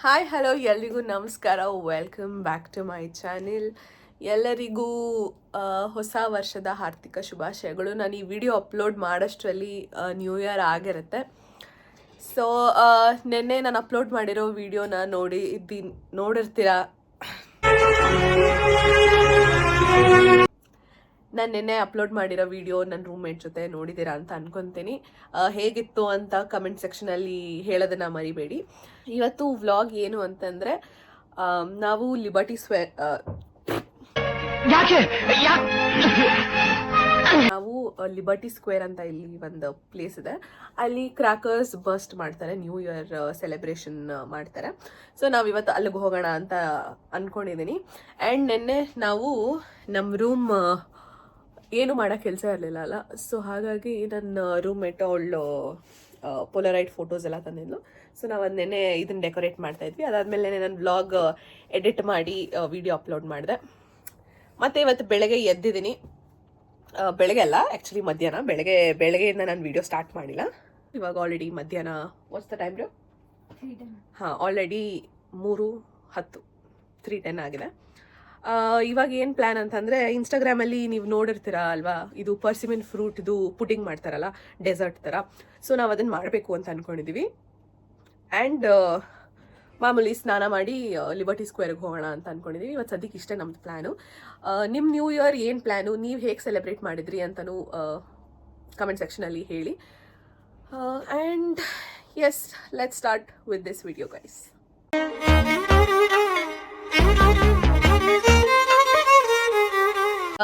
Hi hello ಎಲ್ರಿಗೂ ನಮಸ್ಕಾರ. Welcome back to my channel. ಎಲ್ಲರಿಗೂ ಹೊಸ ವರ್ಷದ ಹಾರ್ದಿಕ ಶುಭಾಶಯಗಳು. ನಾನು ಈ ವಿಡಿಯೋ ಅಪ್ಲೋಡ್ ಮಾಡೋಷ್ಟರಲ್ಲಿ ನ್ಯೂ ಇಯರ್ ಆಗಿರುತ್ತೆ. ಸೊ ನಿನ್ನೆ ನಾನು ಅಪ್ಲೋಡ್ ಮಾಡಿರೋ ವಿಡಿಯೋನ ನೋಡಿರ್ತೀರಾ. ನಾನು ನಿನ್ನೆ ಅಪ್ಲೋಡ್ ಮಾಡಿರೋ ವಿಡಿಯೋ ನನ್ನ ರೂಮ್ಮೇಟ್ ಜೊತೆ ನೋಡಿದ್ದೀರಾ ಅಂತ ಅನ್ಕೊತೀನಿ. ಹೇಗಿತ್ತು ಅಂತ ಕಮೆಂಟ್ ಸೆಕ್ಷನಲ್ಲಿ ಹೇಳೋದನ್ನ ಮರಿಬೇಡಿ. ಇವತ್ತು ವ್ಲಾಗ್ ಏನು ಅಂತಂದರೆ, ನಾವು ಲಿಬರ್ಟಿ ಸ್ಕ್ವೇರ್ ಅಂತ ಇಲ್ಲಿ ಒಂದು ಪ್ಲೇಸ್ ಇದೆ. ಅಲ್ಲಿ ಕ್ರ್ಯಾಕರ್ಸ್ ಬರ್ಸ್ಟ್ ಮಾಡ್ತಾರೆ, ನ್ಯೂ ಇಯರ್ ಸೆಲೆಬ್ರೇಷನ್ ಮಾಡ್ತಾರೆ. ಸೊ ನಾವು ಇವತ್ತು ಅಲ್ಲಿಗೆ ಹೋಗೋಣ ಅಂತ ಅಂದ್ಕೊಂಡಿದ್ದೀನಿ. ಆ್ಯಂಡ್ ನಿನ್ನೆ ನಾವು ನಮ್ಮ ರೂಮ್ ಏನು ಮಾಡೋ ಕೆಲಸ ಇರಲಿಲ್ಲ ಅಲ್ಲ. ಸೊ ಹಾಗಾಗಿ ನನ್ನ ರೂಮ್ಮೇಟ್ ಅವಳು ಪೋಲರೈಡ್ ಫೋಟೋಸ್ ಎಲ್ಲ ತಂದಿದ್ಲು. ಸೊ ನಾವು ನೆನ್ನೆ ಇದನ್ನು ಡೆಕೋರೇಟ್ ಮಾಡ್ತಾಯಿದ್ವಿ. ಅದಾದಮೇಲೆ ನಾನು ವ್ಲಾಗ್ ಎಡಿಟ್ ಮಾಡಿ ವಿಡಿಯೋ ಅಪ್ಲೋಡ್ ಮಾಡಿದೆ. ಮತ್ತು ಇವತ್ತು ಬೆಳಗ್ಗೆ ಎದ್ದಿದ್ದೀನಿ. ಬೆಳಗ್ಗೆ ಅಲ್ಲ, ಆ್ಯಕ್ಚುಲಿ ಮಧ್ಯಾಹ್ನ. ಬೆಳಗ್ಗೆಯಿಂದ ನಾನು ವಿಡಿಯೋ ಸ್ಟಾರ್ಟ್ ಮಾಡಿಲ್ಲ. ಇವಾಗ ಆಲ್ರೆಡಿ ಮಧ್ಯಾಹ್ನ ವಾಟ್ಸ್ ದ ಟೈಮ್ ರೀ? ಹಾಂ, ಆಲ್ರೆಡಿ 3:10 3:10 ಆಗಿದೆ. ಇವಾಗ ಏನು ಪ್ಲ್ಯಾನ್ ಅಂತಂದರೆ, ಇನ್ಸ್ಟಾಗ್ರಾಮಲ್ಲಿ ನೀವು ನೋಡಿರ್ತೀರ ಅಲ್ವಾ, ಇದು ಪರ್ಸಿಮೆನ್ ಫ್ರೂಟ್ದು ಪುಡಿಂಗ್ ಮಾಡ್ತಾರಲ್ಲ, ಡೆಸರ್ಟ್ ಥರ. ಸೊ ನಾವು ಅದನ್ನು ಮಾಡಬೇಕು ಅಂತ ಅಂದ್ಕೊಂಡಿದ್ದೀವಿ. ಆ್ಯಂಡ್ ಮಾಮೂಲಿ ಸ್ನಾನ ಮಾಡಿ ಲಿಬರ್ಟಿ ಸ್ಕ್ವೇರ್ಗೆ ಹೋಗೋಣ ಅಂತ ಅಂದ್ಕೊಂಡಿದ್ದೀವಿ. ಇವತ್ತು ಸದ್ಯಕ್ಕೆ ಇಷ್ಟೇ ನಮ್ಮದು ಪ್ಲ್ಯಾನು. ನಿಮ್ಮ ನ್ಯೂ ಇಯರ್ ಏನು ಪ್ಲ್ಯಾನು, ನೀವು ಹೇಗೆ ಸೆಲೆಬ್ರೇಟ್ ಮಾಡಿದ್ರಿ ಅಂತಲೂ ಕಮೆಂಟ್ ಸೆಕ್ಷನಲ್ಲಿ ಹೇಳಿ. And yes, let's start with this video guys.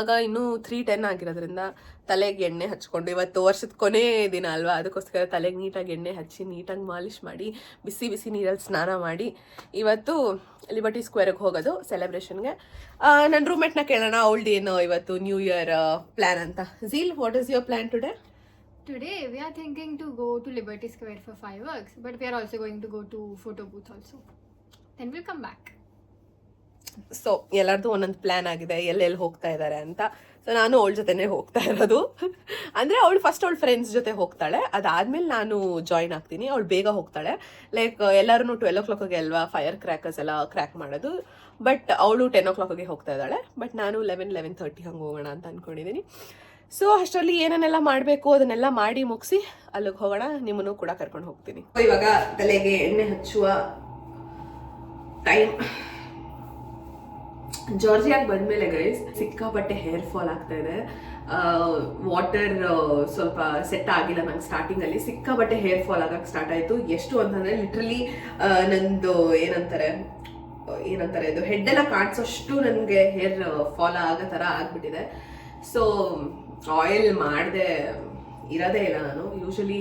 ಆಗ ಇನ್ನೂ 3:10 ಆಗಿರೋದ್ರಿಂದ ತಲೆಗೆ ಎಣ್ಣೆ ಹಚ್ಕೊಂಡು, ಇವತ್ತು ವರ್ಷದ ಕೊನೆ ದಿನ ಅಲ್ವಾ, ಅದಕ್ಕೋಸ್ಕರ ತಲೆಗೆ ನೀಟಾಗಿ ಎಣ್ಣೆ ಹಚ್ಚಿ ನೀಟಾಗಿ ಮಾಲಿಷ್ ಮಾಡಿ ಬಿಸಿ ಬಿಸಿ ನೀರಲ್ಲಿ ಸ್ನಾನ ಮಾಡಿ ಇವತ್ತು ಲಿಬರ್ಟಿ ಸ್ಕ್ವೇರ್ಗೆ ಹೋಗೋದು ಸೆಲೆಬ್ರೇಷನ್ಗೆ. ನನ್ನ ರೂಮ್ಮೇಟ್ನ ಕೇಳೋಣ, ಅವಳ್ದು ಏನು ಇವತ್ತು ನ್ಯೂ ಇಯರ್ ಪ್ಲ್ಯಾನ್ ಅಂತ. Zeal, what is your plan today? Today we are thinking to go to Liberty Square for fireworks, but we are also going to go to photo booth also. Then we'll come back. So ಎಲ್ಲರದು ಒಂದೊಂದು plan ಆಗಿದೆ, ಎಲ್ಲೆಲ್ಲಿ ಹೋಗ್ತಾ ಇದ್ದಾರೆ ಅಂತ. So ನಾನು ಅವಳ ಜೊತೆನೇ ಹೋಗ್ತಾ ಇರೋದು. ಅಂದರೆ ಅವಳು ಅವಳ ಫ್ರೆಂಡ್ಸ್ ಜೊತೆ ಹೋಗ್ತಾಳೆ, ಅದಾದಮೇಲೆ ನಾನು ಜಾಯ್ನ್ ಆಗ್ತೀನಿ. ಅವಳು ಬೇಗ ಹೋಗ್ತಾಳೆ. ಲೈಕ್ ಎಲ್ಲರೂ 12 o'clock ಅಲ್ವಾ ಫೈರ್ ಕ್ರ್ಯಾಕರ್ಸ್ ಎಲ್ಲ ಕ್ರ್ಯಾಕ್ ಮಾಡೋದು. ಬಟ್ ಅವಳು 10 o'clock ಹೋಗ್ತಾ ಇದ್ದಾಳೆ. ಬಟ್ ನಾನು 11:30 ಹಂಗೆ ಹೋಗೋಣ ಅಂತ ಅಂದ್ಕೊಂಡಿದ್ದೀನಿ. ಸೊ ಅಷ್ಟರಲ್ಲಿ ಏನೇನೆಲ್ಲ ಮಾಡಬೇಕು ಅದನ್ನೆಲ್ಲ ಮಾಡಿ ಮುಗಿಸಿ ಅಲ್ಲಿಗೆ ಹೋಗೋಣ. ನಿಮ್ಮನ್ನು ಕೂಡ ಕರ್ಕೊಂಡು ಹೋಗ್ತೀನಿ. ಇವಾಗ ತಲೆಗೆ ಎಣ್ಣೆ ಹಚ್ಚುವ ಟೈಮ್. ಜಾರ್ಜಿಯಾಗಿ ಬಂದಮೇಲೆ ಗೈಸ್ ಸಿಕ್ಕಾಪಟ್ಟೆ ಹೇರ್ ಫಾಲ್ ಆಗ್ತಾ ಇದೆ. ವಾಟರ್ ಸ್ವಲ್ಪ ಸೆಟ್ ಆಗಿಲ್ಲ ನಂಗೆ. ಸ್ಟಾರ್ಟಿಂಗಲ್ಲಿ ಸಿಕ್ಕಾಪಟ್ಟೆ ಹೇರ್ ಫಾಲ್ ಆಗಕ್ಕೆ ಸ್ಟಾರ್ಟ್ ಆಯಿತು. ಎಷ್ಟು ಅಂತಂದರೆ ಲಿಟ್ರಲಿ ನಂದು ಏನಂತಾರೆ ಇದು ಹೆಡ್ ಎಲ್ಲ ಕಾಣಿಸೋಷ್ಟು ನನಗೆ ಹೇರ್ ಫಾಲ್ ಆಗೋ ಥರ ಆಗಿಬಿಟ್ಟಿದೆ. ಸೊ ಆಯಿಲ್ ಮಾಡದೆ ಇರೋದೇ ಇಲ್ಲ ನಾನು. ಯೂಶಲಿ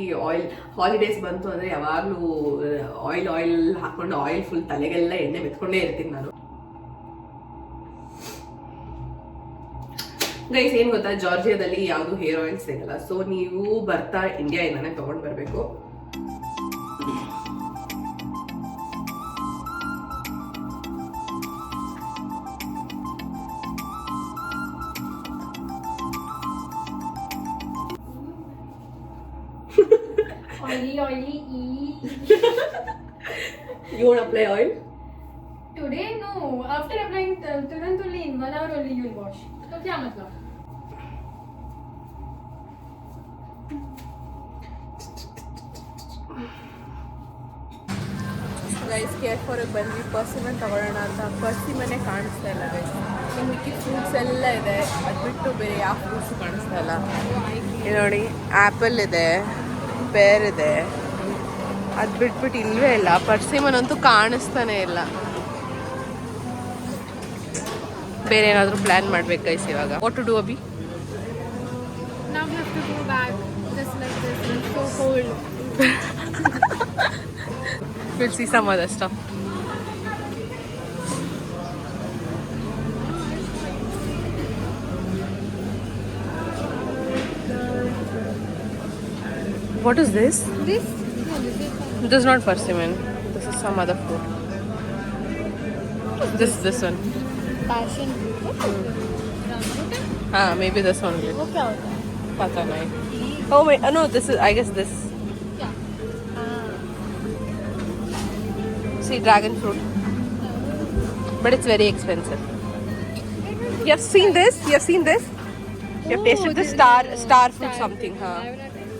ಹಾಲಿಡೇಸ್ ಬಂತು ಅಂದರೆ ಯಾವಾಗಲೂ ಆಯಿಲ್ ಹಾಕ್ಕೊಂಡು ಆಯಿಲ್ ಫುಲ್ ತಲೆಗೆಲ್ಲ ಎಣ್ಣೆ ಮೆತ್ಕೊಂಡೇ ಇರ್ತೀನಿ ನಾನು. ಗೈಸ್ ಏನು ಗೊತ್ತಾ, ಜಾರ್ಜಿಯಾದಲ್ಲಿ ಯಾವುದು ಹೇರ್ ಆಯಿಲ್ ಸಿಗಲ್ಲ. ಸೊ ನೀವು ಬರ್ತಾ ಇಂಡಿಯಾಯಿಂದಾನೆ ತಗೊಂಡು ಬರಬೇಕು. Oily. You want to apply oil? Today no. After applying turn only in 1 hour only you will wash. So क्या मतलब? ಗೈಸ್ ಕೇರ್ಫಾರಿಗೆ ಬಂದ್ವಿ, ಪರ್ಸಿಮನ್ ತಗೊಳ್ಳೋಣ ಅಂತ. ಪರ್ಸಿಮನ್ನೇ ಕಾಣಿಸ್ತಾ ಇಲ್ಲ ಗೈಸ್. ಇನ್ನು ಮಿಕ್ಕಿದ ಫ್ರೂಟ್ಸ್ ಎಲ್ಲ ಇದೆ, ಅದು ಬಿಟ್ಟು ಬೇರೆ ಯಾವ ಫ್ರೂಟ್ಸು ಕಾಣಿಸ್ತಾ ಇಲ್ಲ. ಇಲ್ಲಿ ನೋಡಿ, ಆ್ಯಪಲ್ ಇದೆ, ಪೇರ್ ಇದೆ, ಅದು ಬಿಟ್ಬಿಟ್ಟು ಇಲ್ಲವೇ ಇಲ್ಲ. ಪರ್ಸಿಮನ್ ಅಂತೂ ಕಾಣಿಸ್ತಾನೆ ಇಲ್ಲ. ಬೇರೆ ಏನಾದರೂ ಪ್ಲ್ಯಾನ್ ಮಾಡ್ಬೇಕು ಗೈಸ್ ಇವಾಗ. ವಾಟ್ ಟು ಡೂ ಅಬಿ? Now we have to go back just like this. It's so cold. We'll see some other stuff. What is this? This? This is not persimmon. This is some other fruit. This one. Passion fruit. Maybe this one. वो क्या होता है? Pata nahi. Oh wait, no, this is, I guess this. क्या? see dragon fruit. But it's very expensive. You have seen this? You have seen this? You have tasted the star fruit something, huh? I have not tried.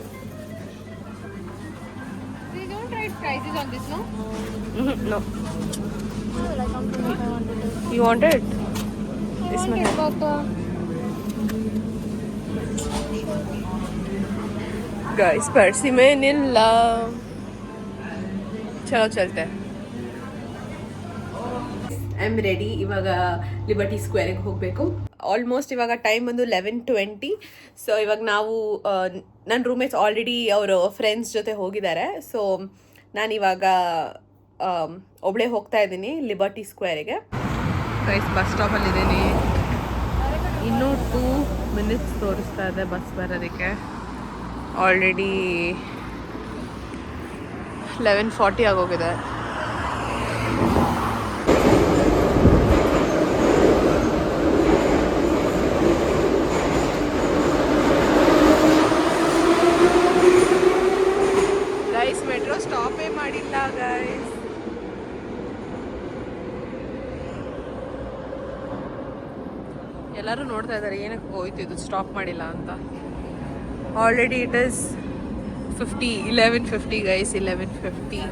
We don't try prices on this, no? No. Well, I come to know if I wanted it. You want it? This one. Guys, पर्सी में नीला. चलो चलते हैं. I am ready. ಇವಾಗ liberty ಸ್ಕ್ವೇರಿಗೆ ಹೋಗಬೇಕು. Almost ಇವಾಗ time ಬಂದು 11:20. So ಇವಾಗ ನಾವು ನನ್ನ ರೂಮ್ಮೇಟ್ಸ್ ಆಲ್ರೆಡಿ ಅವರು ಫ್ರೆಂಡ್ಸ್ ಜೊತೆ ಹೋಗಿದ್ದಾರೆ. ಸೊ ನಾನಿವಾಗ ಒಬ್ಬಳೇ ಹೋಗ್ತಾ ಇದ್ದೀನಿ ಲಿಬರ್ಟಿ ಸ್ಕ್ವೇರಿಗೆ. ಗೈಸ್ ಬಸ್ ಸ್ಟಾಪಲ್ಲಿದ್ದೀನಿ. ಇನ್ನೂ 2 ಮಿನಿಟ್ಸ್ ತೋರಿಸ್ತಾ ಇದೆ ಬಸ್ ಬರೋದಕ್ಕೆ. ಆಲ್ರೆಡಿ 11:40 ಆಗೋಗಿದೆ. ಗೈಸ್ ಮೆಟ್ರೋ ಸ್ಟಾಪೇ ಮಾಡಿಲ್ಲ ಗೈಸ್. ಎಲ್ಲರೂ ನೋಡ್ತಾ ಇದ್ದಾರೆ ಏನಕ್ಕೆ ಹೋಯ್ತು ಇದು ಸ್ಟಾಪ್ ಮಾಡಿಲ್ಲ ಅಂತ. Already it is 11:50 guys. 11:50.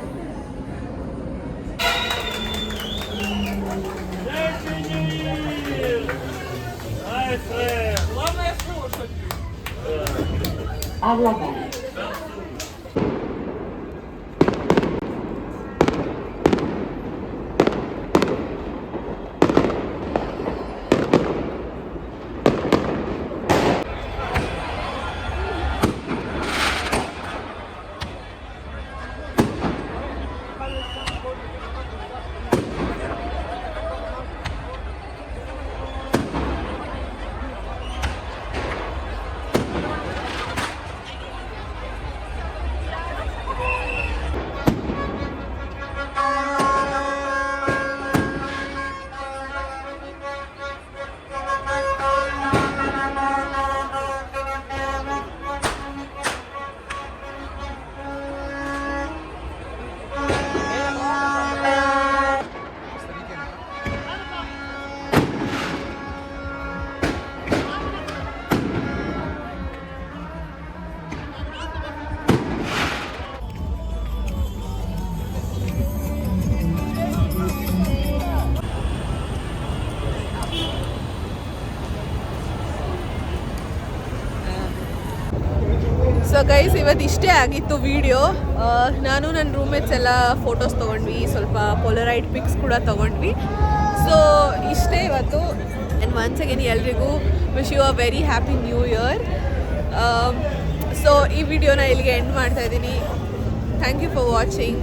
So guys ಇವತ್ತು ಇಷ್ಟೇ ಆಗಿತ್ತು ವಿಡಿಯೋ. ನಾನು ನನ್ನ ರೂಮ್ಮೇಟ್ಸ್ ಎಲ್ಲ ಫೋಟೋಸ್ ತೊಗೊಂಡ್ವಿ, ಸ್ವಲ್ಪ ಪೋಲರೈಡ್ ಪಿಕ್ಸ್ ಕೂಡ ತೊಗೊಂಡ್ವಿ. ಸೊ ಇಷ್ಟೇ ಇವತ್ತು. ಆ್ಯಂಡ್ ಒನ್ಸ್ ಅಗೇನ್ ಎಲ್ರಿಗೂ wish you a very happy new year. So ಈ ವಿಡಿಯೋನ ಇಲ್ಲಿಗೆ ಎಂಡ್ ಮಾಡ್ತಾ ಇದ್ದೀನಿ. Thank you for watching.